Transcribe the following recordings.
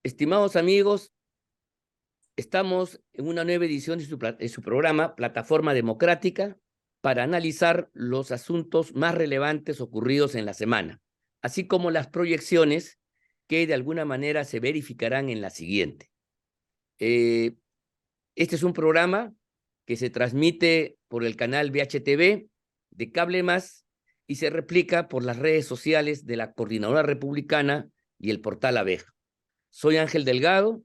Estimados amigos, estamos en una nueva edición de su programa Plataforma Democrática para analizar los asuntos más relevantes ocurridos en la semana, así como las proyecciones que de alguna manera se verificarán en la siguiente. Este es un programa que se transmite por el canal VHTV de Cable Más y se replica por las redes sociales de la Coordinadora Republicana y el portal Abeja. Soy Ángel Delgado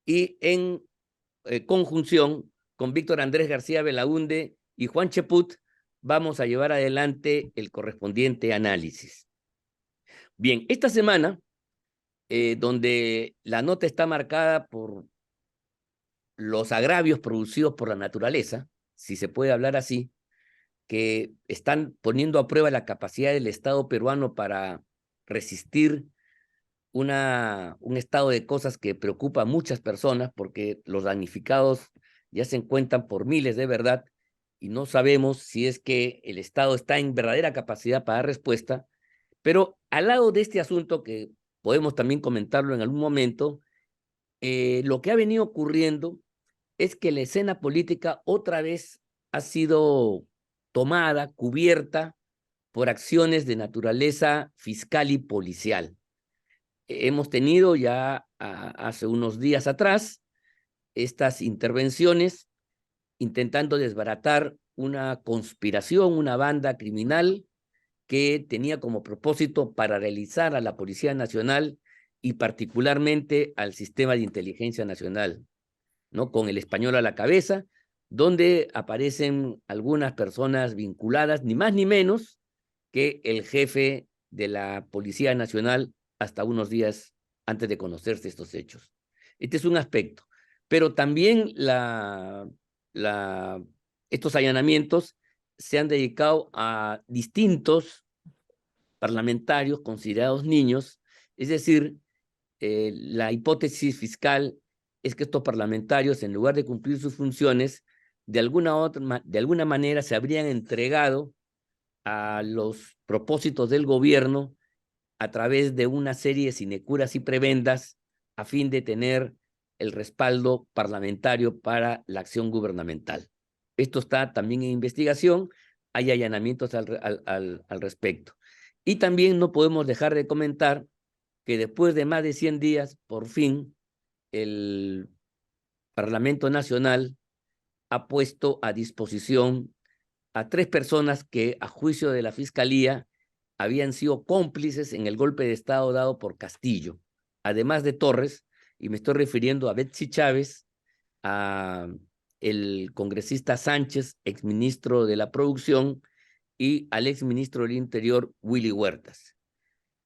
y en conjunción con Víctor Andrés García Belaúnde y Juan Cheput vamos a llevar adelante el correspondiente análisis. Bien, esta semana, donde la nota está marcada por los agravios producidos por la naturaleza, si se puede hablar así, que están poniendo a prueba la capacidad del Estado peruano para resistir un estado de cosas que preocupa a muchas personas porque los damnificados ya se encuentran por miles de verdad y no sabemos si es que el Estado está en verdadera capacidad para dar respuesta. Pero al lado de este asunto, que podemos también comentarlo en algún momento, lo que ha venido ocurriendo es que la escena política otra vez ha sido tomada, cubierta por acciones de naturaleza fiscal y policial. Hemos tenido ya hace unos días atrás estas intervenciones intentando desbaratar una conspiración, una banda criminal que tenía como propósito paralizar a la Policía Nacional y particularmente al sistema de inteligencia nacional, ¿no? Con el español a la cabeza, donde aparecen algunas personas vinculadas, ni más ni menos que el jefe de la Policía Nacional hasta unos días antes de conocerse estos hechos. Este es un aspecto, pero también estos allanamientos se han dedicado a distintos parlamentarios considerados niños, es decir, la hipótesis fiscal es que estos parlamentarios, en lugar de cumplir sus funciones, de alguna manera se habrían entregado a los propósitos del gobierno a través de una serie de sinecuras y prebendas a fin de tener el respaldo parlamentario para la acción gubernamental. Esto está también en investigación, hay allanamientos al respecto. Y también no podemos dejar de comentar que después de más de 100 días, por fin, el Parlamento Nacional ha puesto a disposición a 3 personas que, a juicio de la Fiscalía, habían sido cómplices en el golpe de Estado dado por Castillo, además de Torres, y me estoy refiriendo a Betsy Chávez, a el congresista Sánchez, exministro de la Producción, y al exministro del Interior, Willy Huertas.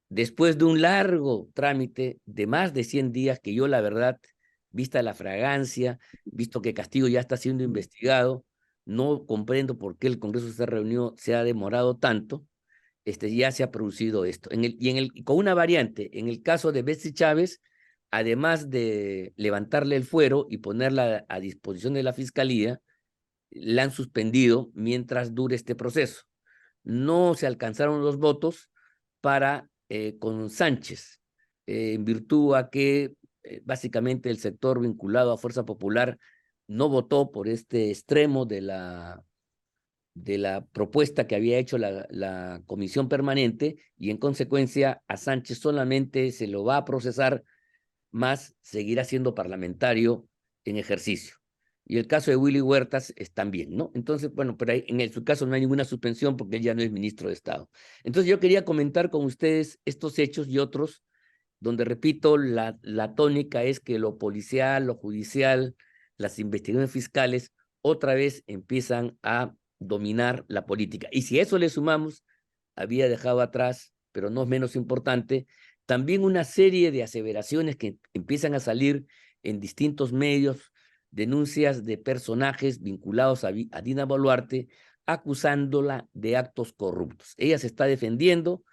Después de un largo trámite de más de 100 días, que yo la verdad, vista la fragancia, visto que Castillo ya está siendo investigado, no comprendo por qué el Congreso se reunió, se ha demorado tanto, ya se ha producido esto. Con una variante, en el caso de Betsy Chávez, además de levantarle el fuero y ponerla a disposición de la Fiscalía, la han suspendido mientras dure este proceso. No se alcanzaron los votos para con Sánchez, en virtud a que básicamente el sector vinculado a Fuerza Popular no votó por este extremo de la propuesta que había hecho la comisión permanente, y en consecuencia a Sánchez solamente se lo va a procesar, más seguirá siendo parlamentario en ejercicio. Y el caso de Willy Huertas es también, ¿no? Entonces, bueno, pero en su caso no hay ninguna suspensión porque él ya no es ministro de Estado. Entonces yo quería comentar con ustedes estos hechos y otros, donde, repito, la tónica es que lo policial, lo judicial, las investigaciones fiscales, otra vez empiezan a dominar la política. Y si a eso le sumamos, había dejado atrás, pero no es menos importante, también una serie de aseveraciones que empiezan a salir en distintos medios, denuncias de personajes vinculados a Dina Boluarte, acusándola de actos corruptos. Ella se está defendiendo,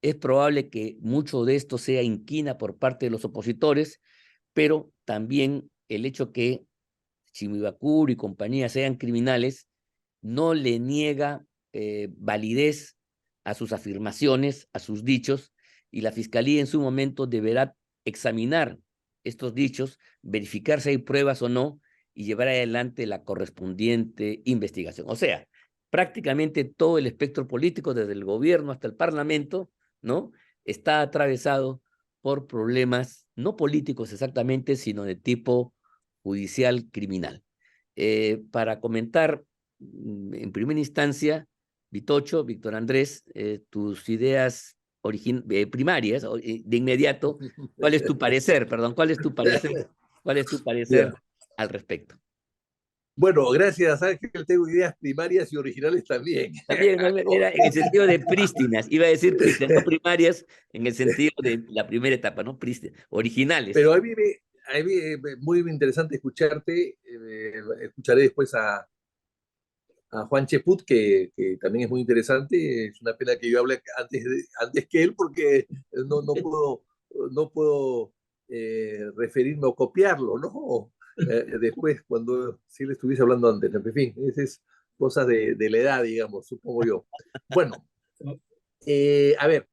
es probable que mucho de esto sea inquina por parte de los opositores, pero también el hecho que Chimibacur y compañía sean criminales no le niega validez a sus afirmaciones, a sus dichos, y la Fiscalía en su momento deberá examinar estos dichos, verificar si hay pruebas o no y llevar adelante la correspondiente investigación. O sea, prácticamente todo el espectro político, desde el gobierno hasta el parlamento, ¿no?, está atravesado por problemas no políticos exactamente, sino de tipo judicial criminal. Para comentar, en primera instancia, Vitocho, Víctor Andrés, tus ideas primarias, de inmediato, ¿cuál es tu parecer? Perdón, ¿cuál es tu parecer? ¿Cuál es tu parecer Ya. al respecto? Bueno, gracias, Ángel. Tengo ideas primarias y originales también. También ¿no? Era en el sentido de prístinas, iba a decir prístinas, no primarias, en el sentido de la primera etapa, ¿no? Prístinas, originales. Pero muy interesante escucharte. Escucharé después a Juan Cheput, que también es muy interesante. Es una pena que yo hable antes que él, porque no puedo referirme o copiarlo, ¿no? Después, cuando si él estuviese hablando antes. En fin, esas es cosas de la edad, digamos, supongo yo. Bueno, a ver,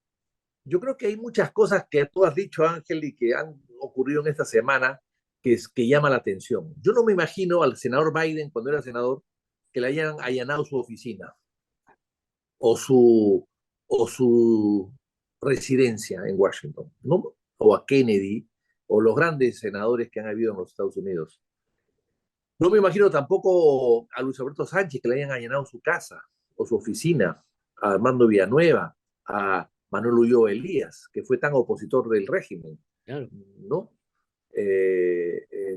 yo creo que hay muchas cosas que tú has dicho, Ángel, y que han ocurrido en esta semana que llama la atención. Yo no me imagino al senador Biden, cuando era senador, que le hayan allanado su oficina o su residencia en Washington, ¿no? O a Kennedy, o los grandes senadores que han habido en los Estados Unidos. No me imagino tampoco a Luis Alberto Sánchez que le hayan allanado su casa o su oficina, a Armando Villanueva, a Manuel Ulloa Elías, que fue tan opositor del régimen, Claro. ¿no?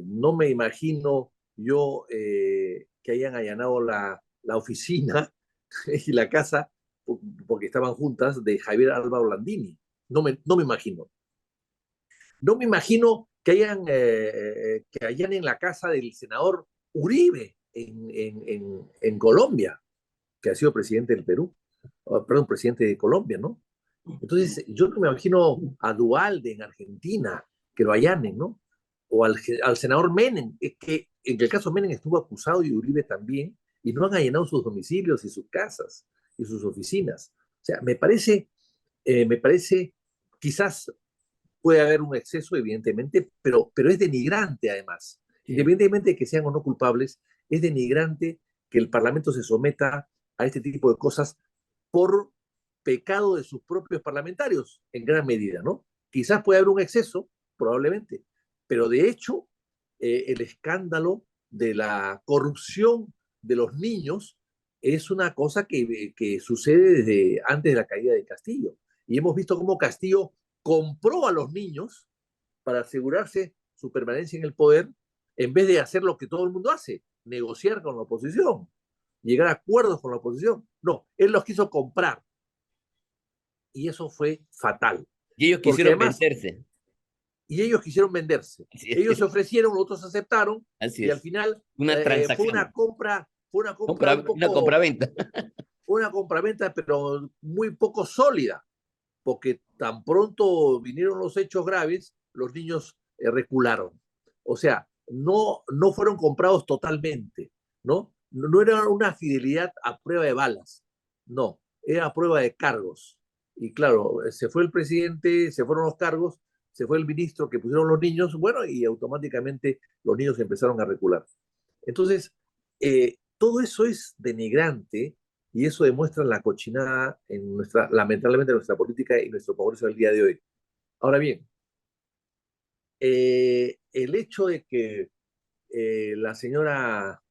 No me imagino yo que hayan allanado la oficina y la casa porque estaban juntas de Javier Alba Orlandini. No me imagino. No me imagino que hayan en la casa del senador Uribe en Colombia, que ha sido presidente del Perú, perdón, presidente de Colombia, ¿no? Entonces, yo no me imagino a Dualde en Argentina, que lo allanen, ¿no? O al senador Menem, es que en el caso Menem estuvo acusado y Uribe también, y no han allanado sus domicilios y sus casas y sus oficinas. O sea, me parece, quizás puede haber un exceso, evidentemente, pero es denigrante además. Sí. Independientemente de que sean o no culpables, es denigrante que el Parlamento se someta a este tipo de cosas por pecado de sus propios parlamentarios, en gran medida, ¿no? Quizás puede haber un exceso, probablemente, pero de hecho, el escándalo de la corrupción de los niños es una cosa que sucede desde antes de la caída de Castillo. Y hemos visto cómo Castillo compró a los niños para asegurarse su permanencia en el poder, en vez de hacer lo que todo el mundo hace, negociar con la oposición, llegar a acuerdos con la oposición. No, él los quiso comprar y eso fue fatal. Y ellos Porque quisieron además, vencerse. y ellos quisieron venderse. Así Ellos se es. ofrecieron, los otros aceptaron Así y al es. final Una transacción. fue una compra un Una poco, compraventa. una compraventa, pero muy poco sólida, porque tan pronto vinieron los hechos graves, los niños recularon. O sea, no fueron comprados totalmente, ¿no? No era una fidelidad a prueba de balas, no, era a prueba de cargos. Y claro, se fue el presidente, se fueron los cargos, se fue el ministro que pusieron los niños, bueno, y automáticamente los niños empezaron a recular. Entonces, todo eso es denigrante y eso demuestra la cochinada lamentablemente, en nuestra política y nuestro Congreso del día de hoy. Ahora bien, el hecho de que la señora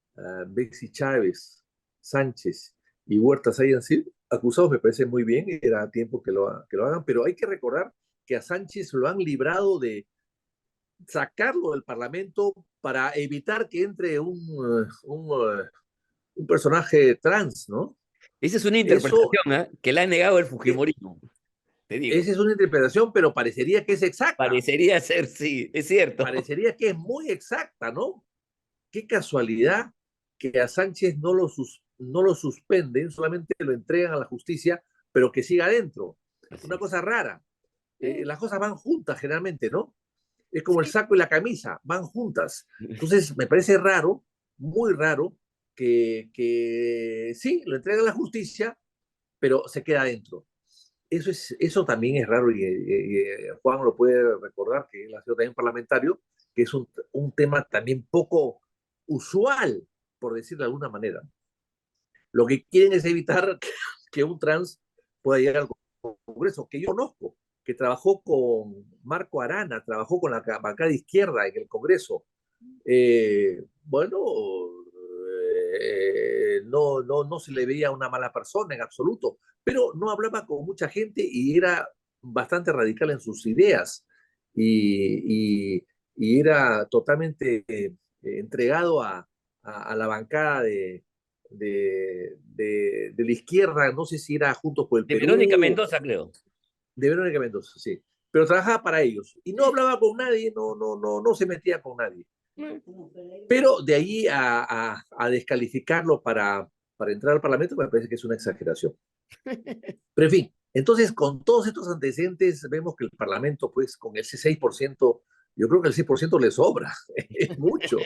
Betsy Chávez, Sánchez y Huertas hayan sido acusados me parece muy bien, era tiempo que lo hagan, pero hay que recordar que a Sánchez lo han librado de sacarlo del Parlamento para evitar que entre un personaje trans, ¿no? Esa es una Eso, interpretación, ¿eh?, que le ha negado el eh, fujimorismo, te digo. esa es una interpretación, pero parecería que es exacta, Parecería ser, sí, es cierto. parecería que es muy exacta, ¿no? Qué casualidad que a Sánchez no lo suspenden, solamente lo entregan a la justicia, pero que siga adentro. Así Una es. cosa rara. Sí, Las cosas van juntas generalmente, ¿no? Es como el sí. saco y la camisa, van juntas. Entonces, me parece raro, muy raro, que sí, lo entregan a la justicia, pero se queda adentro. Eso también es raro y Juan lo puede recordar, que él ha sido también parlamentario, que es un tema también poco usual, por decirlo de alguna manera. Lo que quieren es evitar que un trans pueda llegar al Congreso, que yo conozco, que trabajó con Marco Arana, trabajó con la bancada izquierda en el Congreso. Bueno, no se le veía una mala persona en absoluto, pero no hablaba con mucha gente y era bastante radical en sus ideas y era totalmente entregado a la bancada de la izquierda, no sé si era Juntos por el De Verónica Perú, Mendoza, creo. de Verónica Mendoza, sí, pero trabajaba para ellos y no hablaba con nadie, no se metía con nadie. Pero de ahí a descalificarlo para entrar al Parlamento me parece que es una exageración. Pero en fin, entonces con todos estos antecedentes vemos que el Parlamento, pues con ese 6%, yo creo que el 6% le sobra, es mucho.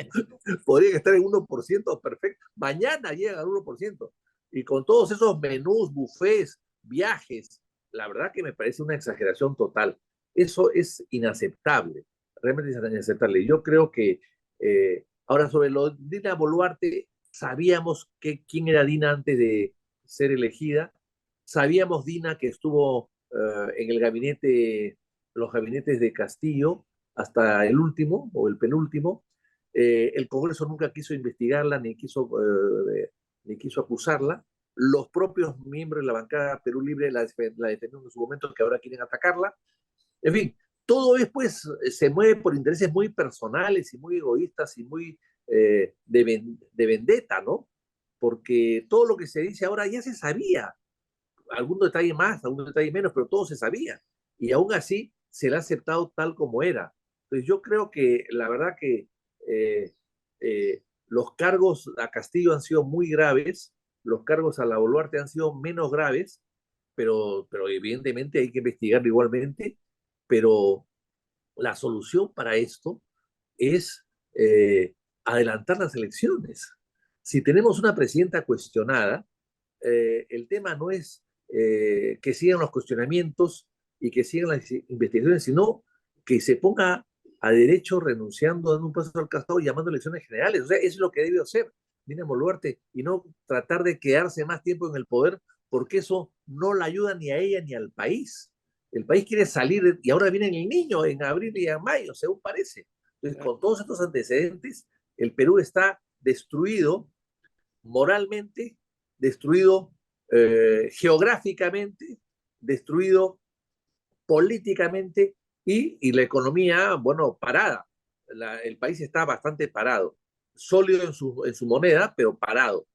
Podría estar en 1% perfecto. Mañana llega al 1%. Y con todos esos menús, buffets, viajes, la verdad que me parece una exageración total. Eso es inaceptable, realmente es inaceptable. Yo creo que ahora sobre lo de Dina Boluarte, sabíamos quién era Dina antes de ser elegida. Sabíamos, Dina, que estuvo en el gabinete, los gabinetes de Castillo hasta el último o el penúltimo. El Congreso nunca quiso investigarla ni quiso acusarla. Los propios miembros de la bancada Perú Libre la defendieron en su momento, que ahora quieren atacarla. En fin, todo después se mueve por intereses muy personales y muy egoístas y muy de vendetta, ¿no? Porque todo lo que se dice ahora ya se sabía, algún detalle más, algún detalle menos, pero todo se sabía. Y aún así se le ha aceptado tal como era. Entonces yo creo que la verdad que los cargos a Castillo han sido muy graves, los cargos a la Boluarte han sido menos graves, pero evidentemente hay que investigar igualmente, pero la solución para esto es adelantar las elecciones. Si tenemos una presidenta cuestionada, el tema no es que sigan los cuestionamientos y que sigan las investigaciones, sino que se ponga a derecho renunciando, dando un paso al costado y llamando a elecciones generales. O sea, eso es lo que debe hacer Dina Boluarte y no tratar de quedarse más tiempo en el poder, porque eso no la ayuda ni a ella ni al país. El país quiere salir y ahora viene el niño en abril y en mayo, según parece. Entonces, con todos estos antecedentes, el Perú está destruido moralmente, destruido geográficamente, destruido políticamente y la economía, bueno, parada. El país está bastante parado, sólido en su moneda, pero parado.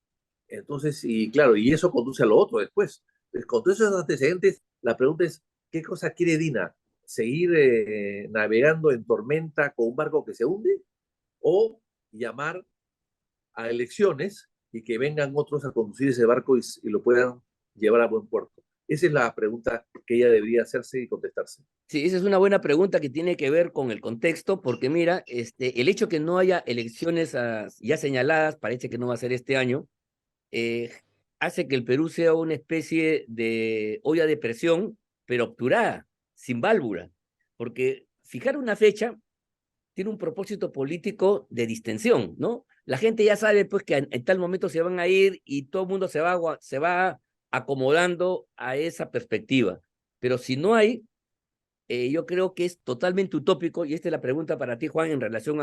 Entonces, y claro, y eso conduce a lo otro después. Entonces, con todos esos antecedentes, la pregunta es, ¿qué cosa quiere Dina? ¿Seguir navegando en tormenta con un barco que se hunde? ¿O llamar a elecciones y que vengan otros a conducir ese barco y lo puedan llevar a buen puerto? Esa es la pregunta que ella debería hacerse y contestarse. Sí, esa es una buena pregunta que tiene que ver con el contexto, porque mira, el hecho que no haya elecciones ya señaladas, parece que no va a ser este año, eh, hace que el Perú sea una especie de olla de presión, pero obturada, sin válvula, porque fijar una fecha tiene un propósito político de distensión, ¿no? La gente ya sabe pues que en tal momento se van a ir y todo el mundo se va acomodando a esa perspectiva. Pero si no hay, yo creo que es totalmente utópico, y esta es la pregunta para ti, Juan, en relación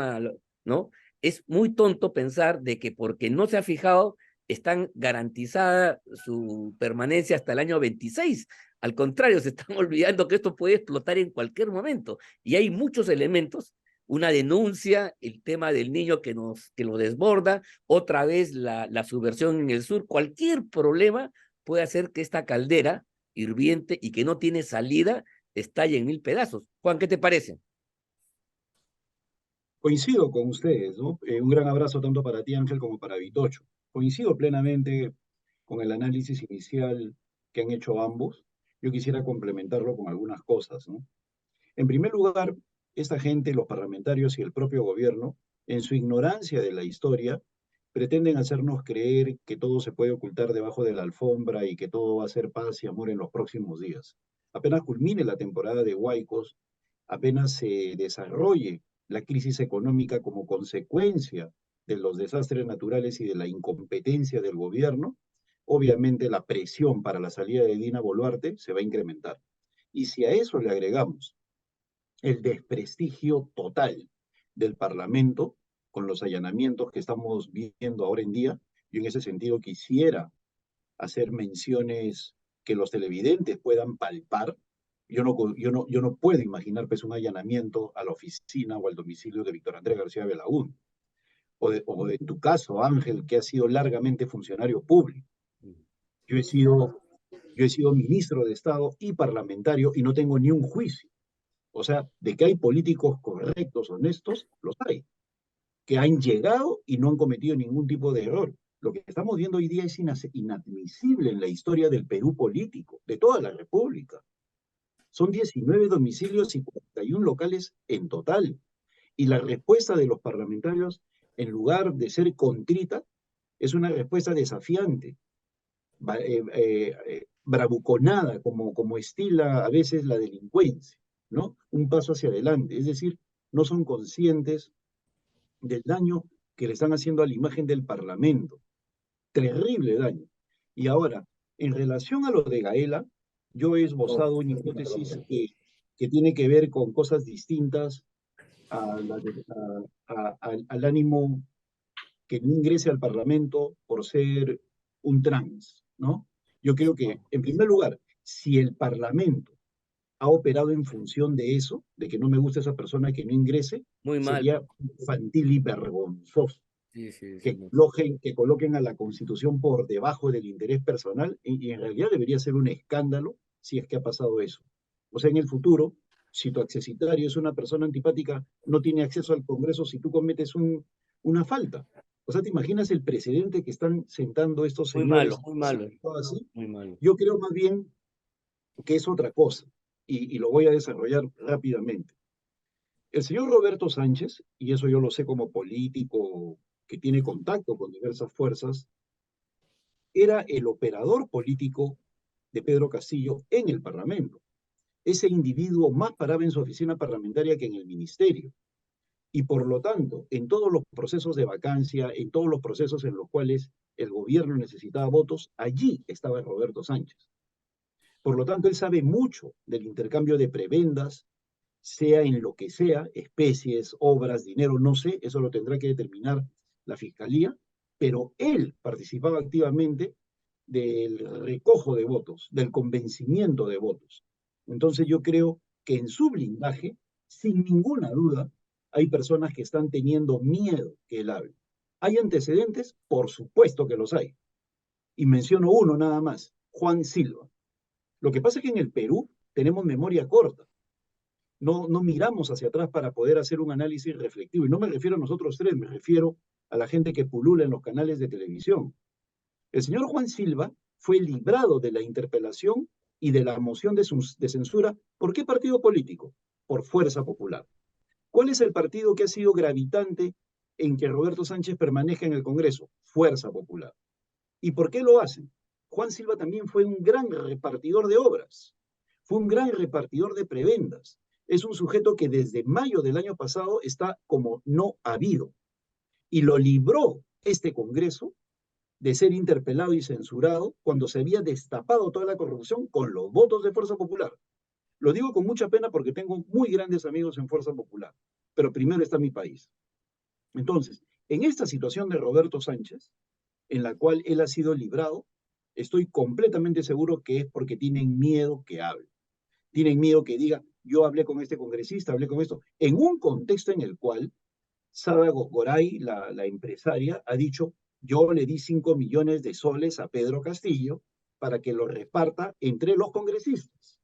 ¿no? Es muy tonto pensar de que porque no se ha fijado, están garantizada su permanencia hasta el año 26. Al contrario, se están olvidando que esto puede explotar en cualquier momento. Y hay muchos elementos, una denuncia, el tema del niño que lo desborda, otra vez la subversión en el sur, cualquier problema puede hacer que esta caldera hirviente y que no tiene salida estalle en mil pedazos. Juan, ¿qué te parece? Coincido con ustedes, ¿no? Un gran abrazo tanto para ti, Ángel, como para Vitocho. Coincido plenamente con el análisis inicial que han hecho ambos. Yo quisiera complementarlo con algunas cosas, ¿no? En primer lugar, esta gente, los parlamentarios y el propio gobierno, en su ignorancia de la historia, pretenden hacernos creer que todo se puede ocultar debajo de la alfombra y que todo va a ser paz y amor en los próximos días. Apenas culmine la temporada de Huaicos, apenas se desarrolle la crisis económica como consecuencia de los desastres naturales y de la incompetencia del gobierno, obviamente la presión para la salida de Dina Boluarte se va a incrementar. Y si a eso le agregamos el desprestigio total del Parlamento con los allanamientos que estamos viendo ahora en día, yo en ese sentido quisiera hacer menciones que los televidentes puedan palpar. Yo no puedo imaginar pues, un allanamiento a la oficina o al domicilio de Víctor Andrés García Belaúnde, o de tu caso, Ángel, que ha sido largamente funcionario público. Yo he sido, yo he sido ministro de Estado y parlamentario y no tengo ni un juicio. O sea, de que hay políticos correctos, honestos, los hay, que han llegado y no han cometido ningún tipo de error. Lo que estamos viendo hoy día es inadmisible en la historia del Perú político, de toda la República. Son 19 domicilios y 41 locales en total. Y la respuesta de los parlamentarios, en lugar de ser contrita, es una respuesta desafiante, bravuconada, como estila a veces la delincuencia, ¿no? Un paso hacia adelante. Es decir, no son conscientes del daño que le están haciendo a la imagen del Parlamento. Terrible daño. Y ahora, en relación a lo de Gaela, yo he esbozado una hipótesis que tiene que ver con cosas distintas al ánimo que no ingrese al Parlamento por ser un trans, ¿no? Yo creo que, en primer lugar, si el Parlamento ha operado en función de eso, de que no me gusta esa persona que no ingrese, Muy mal. sería infantil y vergonzoso. Sí, sí, Que coloquen a la Constitución por debajo del interés personal, y en realidad debería ser un escándalo si es que ha pasado eso. O sea, en el futuro, si tu accesitario es una persona antipática, no tiene acceso al Congreso si tú cometes una falta. O sea, ¿te imaginas el precedente que están sentando estos Muy señores? malo, muy malo, Así? muy malo. Yo creo más bien que es otra cosa, y lo voy a desarrollar rápidamente. El señor Roberto Sánchez, y eso yo lo sé como político que tiene contacto con diversas fuerzas, era el operador político de Pedro Castillo en el Parlamento. Ese individuo más paraba en su oficina parlamentaria que en el ministerio. Y por lo tanto, en todos los procesos de vacancia, en todos los procesos en los cuales el gobierno necesitaba votos, allí estaba Roberto Sánchez. Por lo tanto, él sabe mucho del intercambio de prebendas, sea en lo que sea, especies, obras, dinero, no sé, eso lo tendrá que determinar la Fiscalía, pero él participaba activamente del recojo de votos, del convencimiento de votos. Entonces yo creo que en su blindaje, sin ninguna duda, hay personas que están teniendo miedo que él hable. ¿Hay antecedentes? Por supuesto que los hay. Y menciono uno nada más, Juan Silva. Lo que pasa es que en el Perú tenemos memoria corta. No miramos hacia atrás para poder hacer un análisis reflectivo. Y no me refiero a nosotros tres, me refiero a la gente que pulula en los canales de televisión. El señor Juan Silva fue librado de la interpelación y de la moción de censura. ¿Por qué partido político? Por Fuerza Popular. ¿Cuál es el partido que ha sido gravitante en que Roberto Sánchez permanezca en el Congreso? Fuerza Popular. ¿Y por qué lo hacen? Juan Silva también fue un gran repartidor de obras, fue un gran repartidor de prebendas. Es un sujeto que desde mayo del año pasado está como no habido. Y lo libró este Congreso de ser interpelado y censurado cuando se había destapado toda la corrupción con los votos de Fuerza Popular. Lo digo con mucha pena porque tengo muy grandes amigos en Fuerza Popular, pero primero está mi país. Entonces, en esta situación de Roberto Sánchez, en la cual él ha sido librado, estoy completamente seguro que es porque tienen miedo que hable. Tienen miedo que diga, yo hablé con este congresista, hablé con esto, en un contexto en el cual Sara Goray, la empresaria, ha dicho, yo le di 5 millones de soles a Pedro Castillo para que lo reparta entre los congresistas.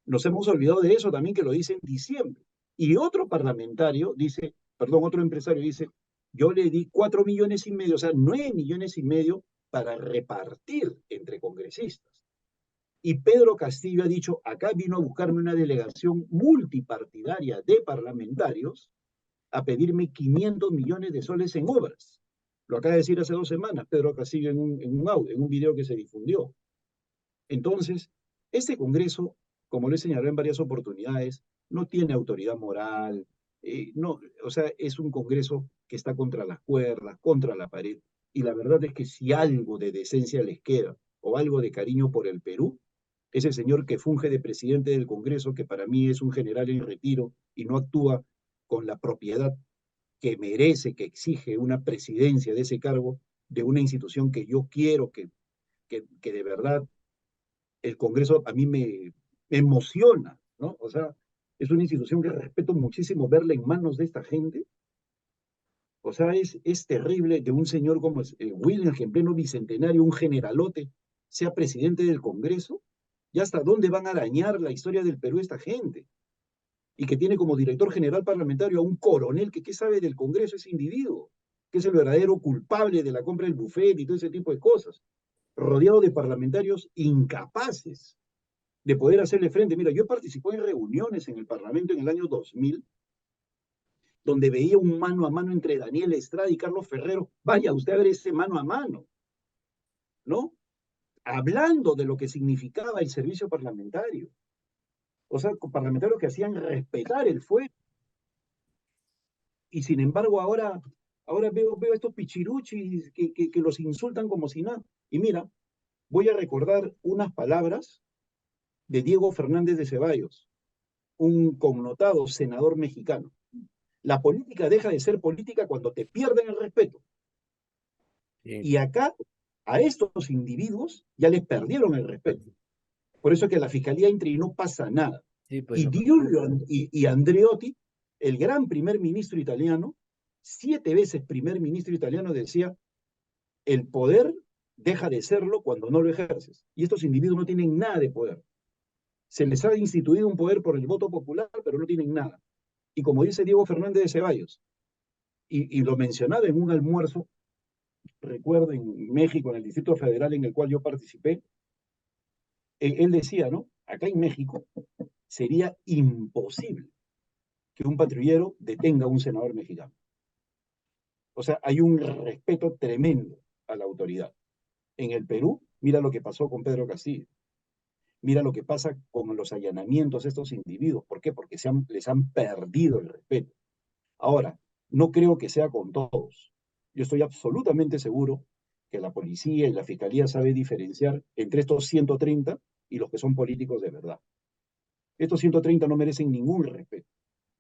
Nos hemos olvidado de eso también, que lo dice en diciembre. Y otro parlamentario dice, perdón, otro empresario dice, yo le di 4 millones y medio, o sea, 9 millones y medio para repartir entre congresistas. Y Pedro Castillo ha dicho, acá vino a buscarme una delegación multipartidaria de parlamentarios a pedirme 500 millones de soles en obras. Lo acaba de decir hace 2 semanas Pedro Castillo en un audio, en un video que se difundió. Entonces, este Congreso, como lo he señalado en varias oportunidades, no tiene autoridad moral, no, o sea, es un Congreso que está contra las cuerdas, contra la pared, y la verdad es que si algo de decencia les queda, o algo de cariño por el Perú, ese señor que funge de presidente del Congreso, que para mí es un general en retiro y no actúa con la propiedad que merece, que exige una presidencia de ese cargo, de una institución que yo quiero que de verdad el Congreso a mí me emociona, ¿no? O sea, es una institución que respeto muchísimo verla en manos de esta gente. O sea, es terrible de un señor como Williams, que en pleno bicentenario, un generalote, sea presidente del Congreso. ¿Y hasta dónde van a dañar la historia del Perú esta gente? Y que tiene como director general parlamentario a un coronel que qué sabe del Congreso ese individuo, que es el verdadero culpable de la compra del buffet y todo ese tipo de cosas, rodeado de parlamentarios incapaces de poder hacerle frente. Mira, yo participé en reuniones en el Parlamento en el año 2000, donde veía un mano a mano entre Daniel Estrada y Carlos Ferrero. Vaya, usted a ver ese mano a mano, ¿no? Hablando de lo que significaba el servicio parlamentario. O sea, parlamentarios que hacían respetar el fuero. Y sin embargo, ahora veo estos pichiruchis que los insultan como si nada. Y mira, voy a recordar unas palabras de Diego Fernández de Ceballos, un connotado senador mexicano. La política deja de ser política cuando te pierden el respeto. Sí, Y acá, a estos individuos ya les perdieron el respeto. Por eso es que la fiscalía entra y no pasa nada. sí, pues Y no. Giulio y Andreotti, el gran primer ministro italiano, 7 veces primer ministro italiano, decía, el poder deja de serlo cuando no lo ejerces. Y estos individuos no tienen nada de poder. Se les ha instituido un poder por el voto popular, pero no tienen nada. Y como dice Diego Fernández de Ceballos, y lo mencionaba en un almuerzo, recuerdo en México, en el Distrito Federal en el cual yo participé, él decía, ¿no? Acá en México sería imposible que un patrullero detenga a un senador mexicano. O sea, hay un respeto tremendo a la autoridad. En el Perú, mira lo que pasó con Pedro Castillo. Mira lo que pasa con los allanamientos de estos individuos. ¿Por qué? Porque les han perdido el respeto. Ahora, no creo que sea con todos. Yo estoy absolutamente seguro que la policía y la fiscalía saben diferenciar entre estos 130 y los que son políticos de verdad. Estos 130 no merecen ningún respeto.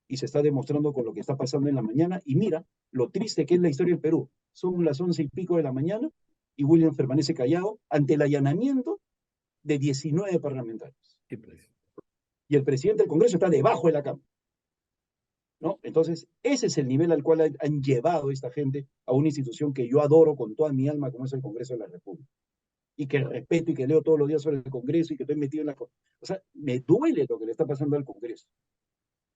Y se está demostrando con lo que está pasando en la mañana. Y mira lo triste que es la historia del Perú. Son las 11:00 de la mañana y William permanece callado ante el allanamiento de 19 parlamentarios. Sí, pues. Y el presidente del Congreso está debajo de la cama, ¿no? Entonces, ese es el nivel al cual han llevado esta gente a una institución que yo adoro con toda mi alma, como es el Congreso de la República. Y que respeto y que leo todos los días sobre el Congreso y que estoy metido en la... O sea, me duele lo que le está pasando al Congreso.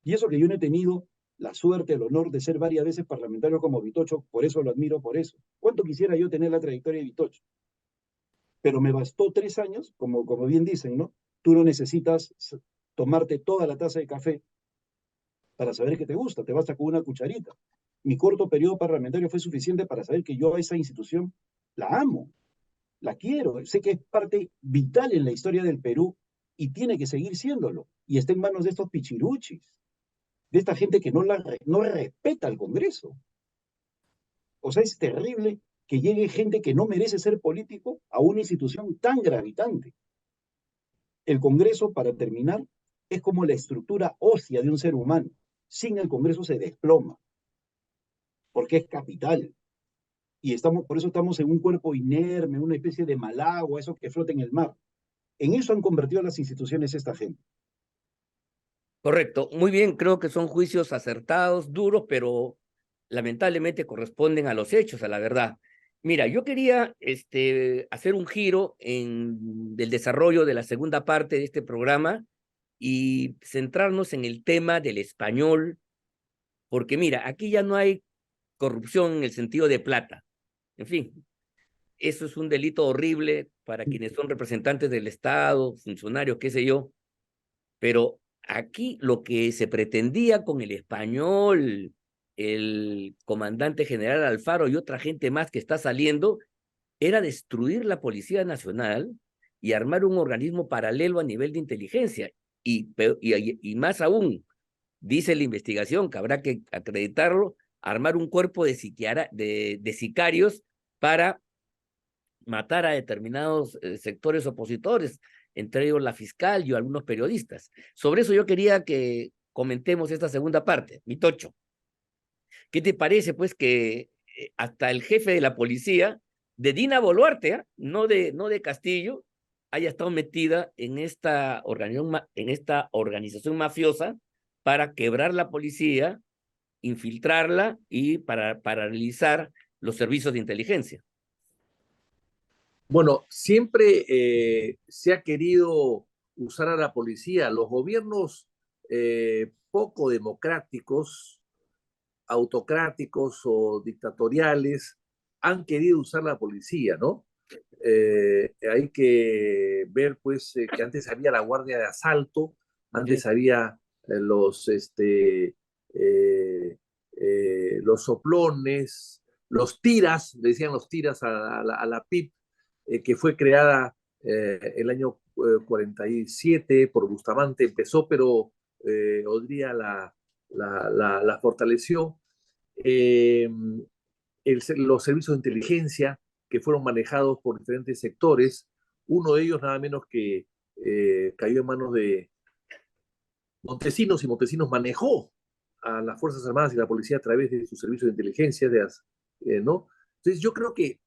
Y eso que yo no he tenido la suerte, el honor de ser varias veces parlamentario como Vitocho, por eso lo admiro, por eso. ¿Cuánto quisiera yo tener la trayectoria de Vitocho? Pero me bastó 3 años, como bien dicen, ¿no? Tú no necesitas tomarte toda la taza de café para saber que te gusta, te basta con una cucharita. Mi corto periodo parlamentario fue suficiente para saber que yo a esa institución la amo, la quiero, sé que es parte vital en la historia del Perú y tiene que seguir siéndolo. Y está en manos de estos pichiruchis, de esta gente que no respeta al Congreso. O sea, es terrible que llegue gente que no merece ser político a una institución tan gravitante. El Congreso, para terminar, es como la estructura ósea de un ser humano. Sin el Congreso se desploma, porque es capital. Y por eso estamos en un cuerpo inerme, una especie de malagua, eso que flota en el mar. En eso han convertido las instituciones esta gente. Correcto, muy bien, creo que son juicios acertados, duros, pero lamentablemente corresponden a los hechos, a la verdad. Mira, yo quería hacer un giro del desarrollo de la segunda parte de este programa y centrarnos en el tema del español, porque mira, aquí ya no hay corrupción en el sentido de plata. En fin, eso es un delito horrible para quienes son representantes del Estado, funcionarios, qué sé yo, pero aquí lo que se pretendía con el español, el comandante general Alfaro y otra gente más que está saliendo, era destruir la Policía Nacional y armar un organismo paralelo a nivel de inteligencia. Y más aún, dice la investigación que habrá que acreditarlo, armar un cuerpo de sicarios para matar a determinados sectores opositores, entre ellos la fiscal y algunos periodistas. Sobre eso yo quería que comentemos esta segunda parte. Mi Tocho, ¿qué te parece, pues, que hasta el jefe de la policía, de Dina Boluarte, no de Castillo, haya estado metida en esta organización mafiosa para quebrar la policía, infiltrarla y para paralizar los servicios de inteligencia? Bueno, siempre se ha querido usar a la policía. Los gobiernos poco democráticos, autocráticos o dictatoriales han querido usar la policía, ¿no? Hay que ver, pues, que antes había la guardia de asalto, antes Sí. había los soplones, los tiras, le decían los tiras a la PIP, que fue creada el año 47 por Bustamante, empezó, pero Odría la fortaleció. Eh, los servicios de inteligencia que fueron manejados por diferentes sectores, uno de ellos nada menos que cayó en manos de Montesinos, y Montesinos manejó a las Fuerzas Armadas y la policía a través de sus servicios de inteligencia, ¿no? Entonces yo creo que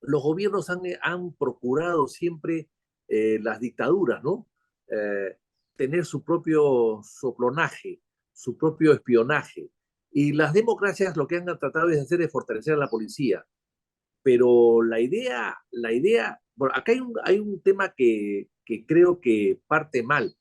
los gobiernos han procurado siempre las dictaduras, ¿no? Eh, Tener su propio soplonaje, su propio espionaje. Y las democracias lo que han tratado de hacer es fortalecer a la policía. Pero bueno, acá hay un tema que creo que parte mal.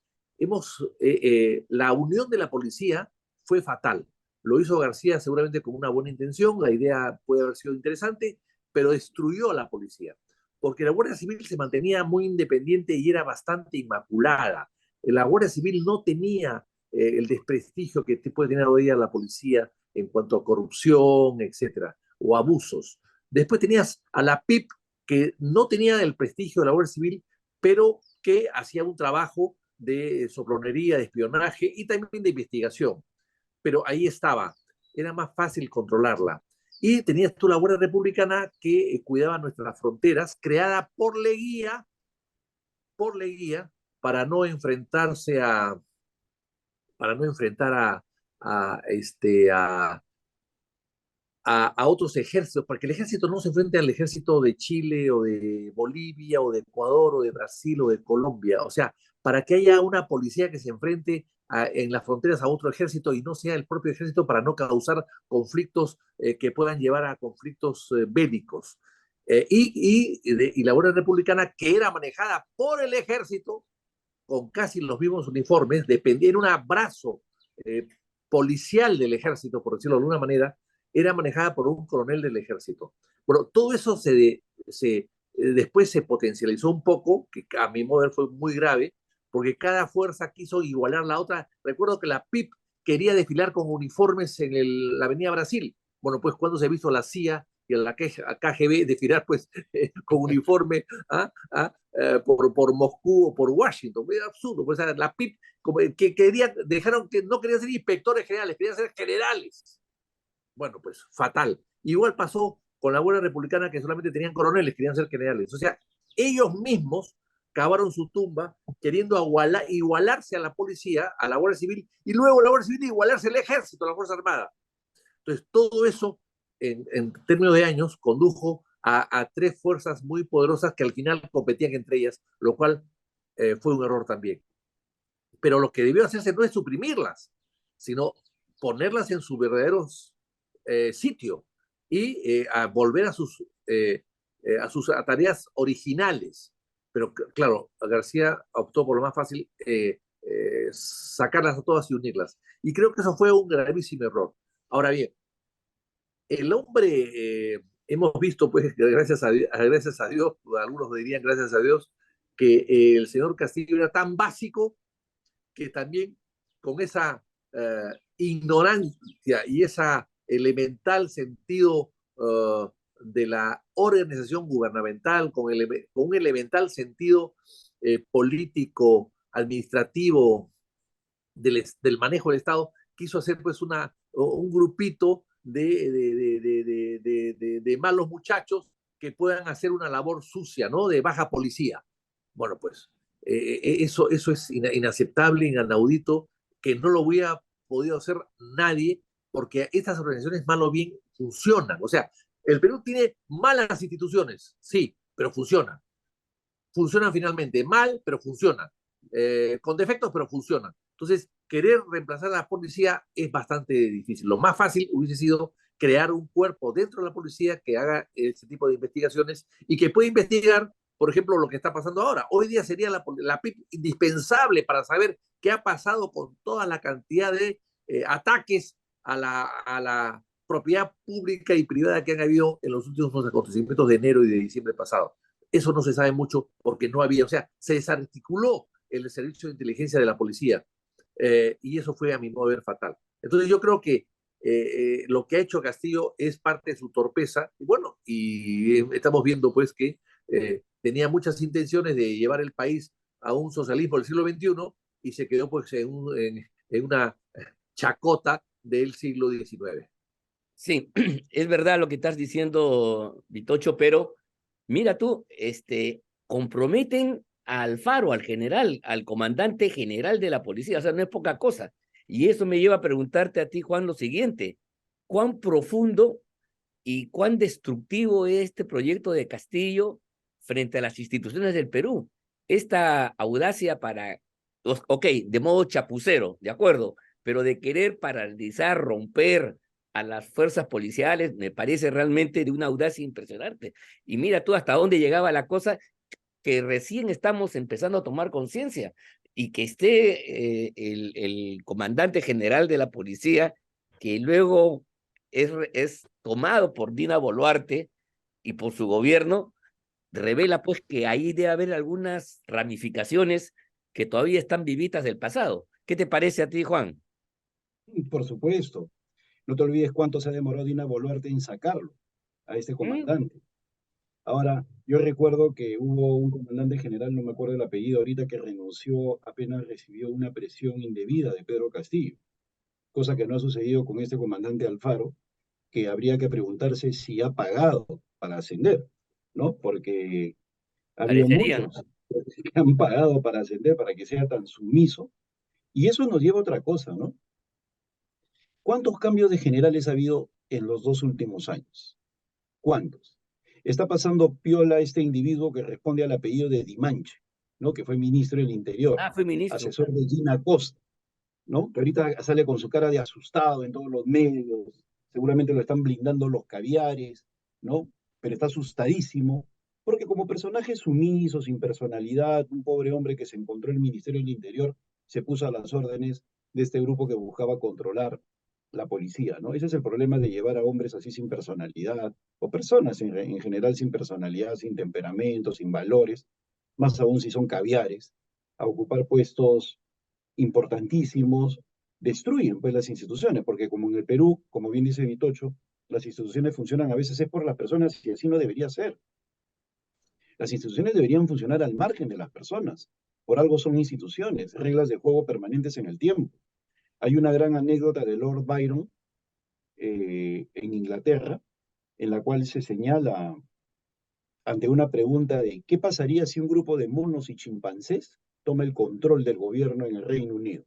La unión de la policía fue fatal. Lo hizo García seguramente con una buena intención, la idea puede haber sido interesante, pero destruyó a la policía, porque la Guardia Civil se mantenía muy independiente y era bastante inmaculada. La Guardia Civil no tenía el desprestigio que puede tener hoy día la policía en cuanto a corrupción, etcétera, o abusos. Después tenías a la PIP, que no tenía el prestigio de la Guardia Civil, pero que hacía un trabajo de soplonería, de espionaje y también de investigación. Pero ahí estaba, era más fácil controlarla. Y tenías tú la Guardia Republicana que cuidaba nuestras fronteras, creada por Leguía, para no enfrentarse para no enfrentar a otros ejércitos, porque el ejército no se enfrenta al ejército de Chile o de Bolivia o de Ecuador o de Brasil o de Colombia. O sea, para que haya una policía que se enfrente en las fronteras a otro ejército y no sea el propio ejército, para no causar conflictos que puedan llevar a conflictos bélicos. Y la Guardia Republicana, que era manejada por el ejército, con casi los mismos uniformes, dependía, era un brazo eh, policial del ejército, por decirlo de alguna manera, era manejada por un coronel del ejército. Bueno, todo eso después se potencializó un poco, que a mi modo fue muy grave, porque cada fuerza quiso igualar la otra. Recuerdo que la PIP quería desfilar con uniformes en la Avenida Brasil. Bueno, pues cuando se ha visto la CIA y a la KGB desfilar pues con uniforme por Moscú o por Washington. Era absurdo. Pues la PIP como dejaron que no querían ser inspectores generales, querían ser generales. Bueno, pues fatal. Igual pasó con la Guardia Republicana, que solamente tenían coroneles, querían ser generales. O sea, ellos mismos cavaron su tumba queriendo igualarse a la policía, a la Guardia Civil, y luego la Guardia Civil igualarse al ejército, a la Fuerza Armada. Entonces, todo eso, en términos de años, condujo a tres fuerzas muy poderosas que al final competían entre ellas, lo cual fue un error también. Pero lo que debió hacerse no es suprimirlas, sino ponerlas en su verdadero sitio y a volver a sus tareas originales. Pero claro, García optó por lo más fácil, sacarlas a todas y unirlas. Y creo que eso fue un gravísimo error. Ahora bien, el hombre, hemos visto, pues, gracias a Dios, algunos dirían gracias a Dios, que el señor Castillo era tan básico que también con esa ignorancia y esa elemental sentido de la organización gubernamental, con un elemental sentido político, administrativo del manejo del Estado, quiso hacer pues un grupito de malos muchachos que puedan hacer una labor sucia, ¿no? De baja policía. Bueno, pues eso es inaceptable, inaudito, que no lo hubiera podido hacer nadie, porque estas organizaciones mal o bien funcionan. O sea, el Perú tiene malas instituciones, sí, pero funcionan. Funcionan finalmente. Mal, pero funcionan. Con defectos, pero funcionan. Entonces, querer reemplazar a la policía es bastante difícil. Lo más fácil hubiese sido crear un cuerpo dentro de la policía que haga ese tipo de investigaciones y que pueda investigar, por ejemplo, lo que está pasando ahora. Hoy día sería la PIP indispensable para saber qué ha pasado con toda la cantidad de ataques a la propiedad pública y privada que han habido en los últimos acontecimientos de enero y de diciembre pasado. Eso no se sabe mucho porque no había, o sea, se desarticuló el servicio de inteligencia de la policía y eso fue a mi modo de ver fatal. Entonces yo creo que lo que ha hecho Castillo es parte de su torpeza y bueno, y estamos viendo pues que tenía muchas intenciones de llevar el país a un socialismo del siglo XXI y se quedó pues en una chacota del siglo XIX. Sí, es verdad lo que estás diciendo, Vitocho, pero mira tú, comprometen a Alfaro, al general, al comandante general de la policía, o sea, no es poca cosa. Y eso me lleva a preguntarte a ti, Juan, lo siguiente: ¿cuán profundo y cuán destructivo es este proyecto de Castillo frente a las instituciones del Perú? Esta audacia para, ok, de modo chapucero, de acuerdo, pero de querer paralizar, romper a las fuerzas policiales, me parece realmente de una audacia impresionante. Y mira tú hasta dónde llegaba la cosa, que recién estamos empezando a tomar conciencia, y que esté el comandante general de la policía, que luego es tomado por Dina Boluarte y por su gobierno, revela pues que ahí debe haber algunas ramificaciones que todavía están vivitas del pasado. ¿Qué te parece a ti, Juan? Por supuesto. No te olvides cuánto se ha demorado Dina Boluarte en sacarlo a este Mm. comandante. Ahora, yo recuerdo que hubo un comandante general, no me acuerdo el apellido ahorita, que renunció apenas recibió una presión indebida de Pedro Castillo, cosa que no ha sucedido con este comandante Alfaro, que habría que preguntarse si ha pagado para ascender, ¿no? Porque ha habido Parecería, ¿no? muchos que han pagado para ascender, para que sea tan sumiso. Y eso nos lleva a otra cosa, ¿no? ¿Cuántos cambios de generales ha habido en los 2 últimos años? ¿Cuántos? Está pasando piola este individuo que responde al apellido de Dimanche, ¿no? Que fue ministro del Interior, Ah, fue ministro, asesor claro. de Gina Costa, ¿no? Que ahorita sale con su cara de asustado en todos los medios, seguramente lo están blindando los caviares, ¿no? Pero está asustadísimo, porque como personaje sumiso, sin personalidad, un pobre hombre que se encontró en el Ministerio del Interior, se puso a las órdenes de este grupo que buscaba controlar la policía, ¿no? Ese es el problema de llevar a hombres así sin personalidad, o personas en general sin personalidad, sin temperamento, sin valores, más aún si son caviares, a ocupar puestos importantísimos, destruyen pues las instituciones, porque como en el Perú, como bien dice Vitocho, las instituciones funcionan a veces es por las personas y así no debería ser. Las instituciones deberían funcionar al margen de las personas. Por algo son instituciones, reglas de juego permanentes en el tiempo. Hay una gran anécdota de Lord Byron en Inglaterra, en la cual se señala ante una pregunta de qué pasaría si un grupo de monos y chimpancés toma el control del gobierno en el Reino Unido.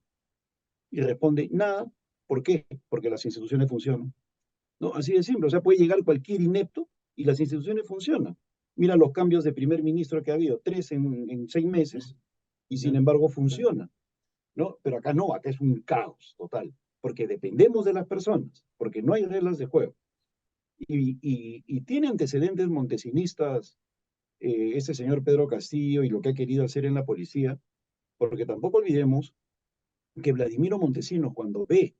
Y responde, nada. ¿Por qué? Porque las instituciones funcionan. ¿No? Así de simple. O sea, puede llegar cualquier inepto y las instituciones funcionan. Mira los cambios de primer ministro que ha habido, 3 en 6 meses, y sin embargo funciona. ¿No? Pero acá no, acá es un caos total, porque dependemos de las personas, porque no hay reglas de juego. Y tiene antecedentes montesinistas este señor Pedro Castillo y lo que ha querido hacer en la policía, porque tampoco olvidemos que Vladimiro Montesinos, cuando ve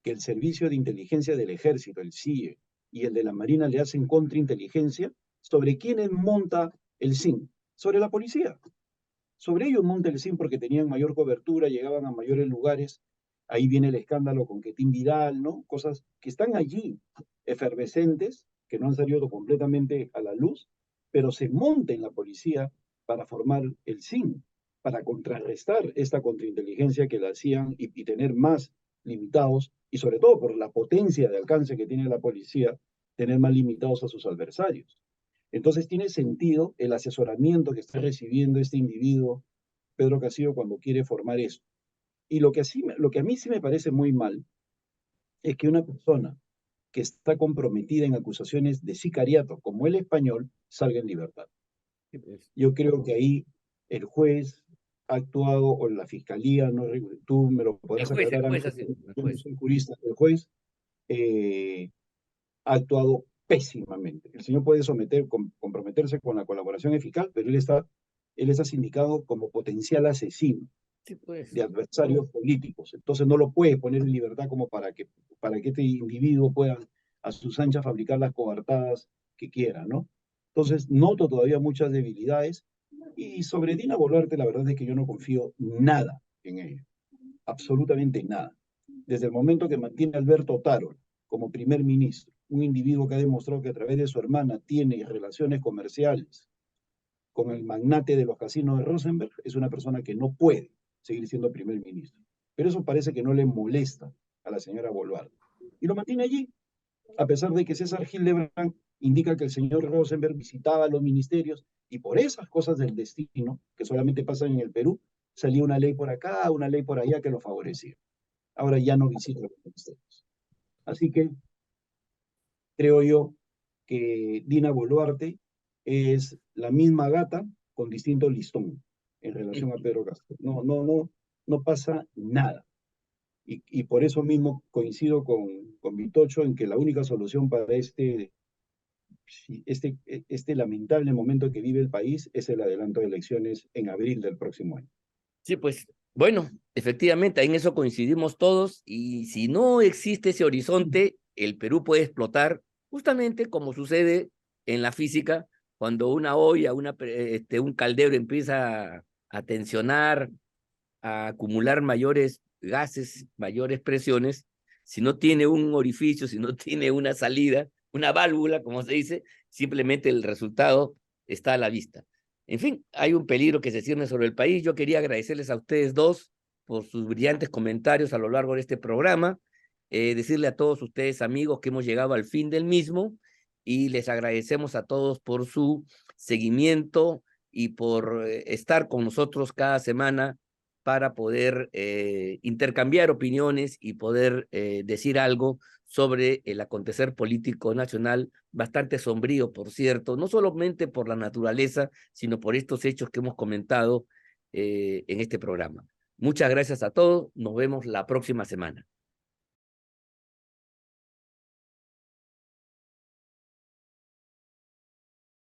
que el servicio de inteligencia del ejército, el CIE, y el de la Marina le hacen contrainteligencia, ¿sobre quiénes monta el SIN? Sobre la policía. Sobre ellos monta el SIN porque tenían mayor cobertura, llegaban a mayores lugares. Ahí viene el escándalo con Quetín Vidal, ¿no? Cosas que están allí, efervescentes, que no han salido completamente a la luz, pero se monta en la policía para formar el SIN, para contrarrestar esta contrainteligencia que la hacían y tener más limitados, y sobre todo por la potencia de alcance que tiene la policía, tener más limitados a sus adversarios. Entonces tiene sentido el asesoramiento que está recibiendo este individuo, Pedro Castillo, cuando quiere formar eso. Y lo que a mí sí me parece muy mal es que una persona que está comprometida en acusaciones de sicariato, como el español, salga en libertad. Sí, pues. Yo creo que ahí el juez ha actuado, o la fiscalía, no, tú me lo podrás El aclarar, juez ha Ángel, sido, el yo no juez. soy jurista, el juez eh, ha actuado pésimamente. El señor puede comprometerse con la colaboración eficaz, pero él está sindicado como potencial asesino Sí, pues. de adversarios políticos. Entonces no lo puede poner en libertad como para que este individuo pueda a sus anchas fabricar las coartadas que quiera, ¿no? Entonces noto todavía muchas debilidades y sobre Dina Boluarte la verdad es que yo no confío nada en ella, absolutamente nada. Desde el momento que mantiene a Alberto Taro como primer ministro, un individuo que ha demostrado que a través de su hermana tiene relaciones comerciales con el magnate de los casinos de Rosenberg, es una persona que no puede seguir siendo primer ministro. Pero eso parece que no le molesta a la señora Boluarte. Y lo mantiene allí, a pesar de que César Hildebrand indica que el señor Rosenberg visitaba los ministerios y por esas cosas del destino, que solamente pasan en el Perú, salía una ley por acá, una ley por allá que lo favorecía. Ahora ya no visita los ministerios. Así que creo yo que Dina Boluarte es la misma gata con distinto listón en relación a Pedro Castillo. No pasa nada. Y por eso mismo coincido con Vitocho en que la única solución para este lamentable momento que vive el país es el adelanto de elecciones en abril del próximo año. Sí, pues, bueno, efectivamente, en eso coincidimos todos, y si no existe ese horizonte, el Perú puede explotar justamente como sucede en la física, cuando una olla, un caldero empieza a tensionar, a acumular mayores gases, mayores presiones. Si no tiene un orificio, si no tiene una salida, una válvula, como se dice, simplemente el resultado está a la vista. En fin, hay un peligro que se cierne sobre el país. Yo quería agradecerles a ustedes dos por sus brillantes comentarios a lo largo de este programa, decirle a todos ustedes, amigos, que hemos llegado al fin del mismo, y les agradecemos a todos por su seguimiento y por estar con nosotros cada semana para poder intercambiar opiniones y poder decir algo sobre el acontecer político nacional, bastante sombrío, por cierto, no solamente por la naturaleza, sino por estos hechos que hemos comentado en este programa. Muchas gracias a todos, nos vemos la próxima semana.